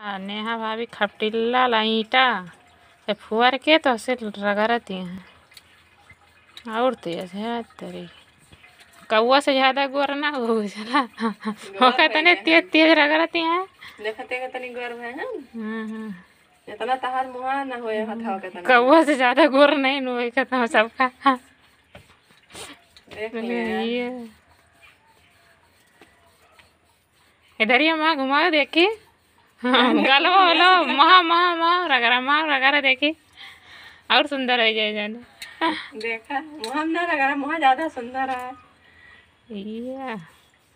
नेहा भाभी खपटिल्ला ईटा फुआर के तो से रगड़ती हैं और तेज है तेरी कौआ से ज्यादा गोर ना हो चला होका तने तेज तेज रगड़ती हैं देखते के तनी गोर है इतना तहार मुहा ना होए हथाव के तनी कौआ से ज्यादा गोर नहीं होए खत्म सबका देख लिए इधर ही माँ घुमाओ देखी गलो बोलो महा महा महा रगड़ा देखी और सुंदर हो जाए जाने देखा मुहा ना रगड़ा मुहा ज्यादा सुंदर है ये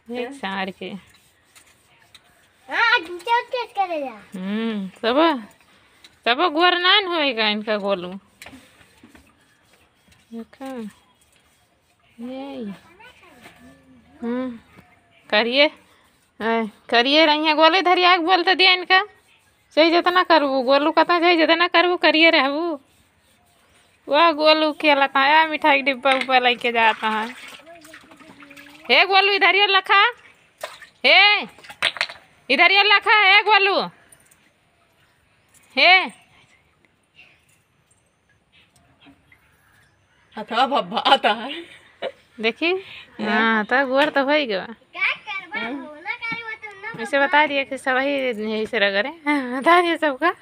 एक सार के सब सब गोर नान होएगा इनका गोलू देखा ये करिए करिए रही गोले धरिया बोलते दिया इनका सही जितना करबू गोलू कहता सही जितना करबू करिए रहबू वह गोलू खेलता है मिठाई डिब्बा उब्बा लेके जाता है हे गोलू इधर ये लखा हे इधर ये लखा है गोलू हे हथवा भब्बा आता है देखी हाँ तो गोर तो हो गया इसे बता दिए कि सब ही ऐसे रगड़े बता दिए सबका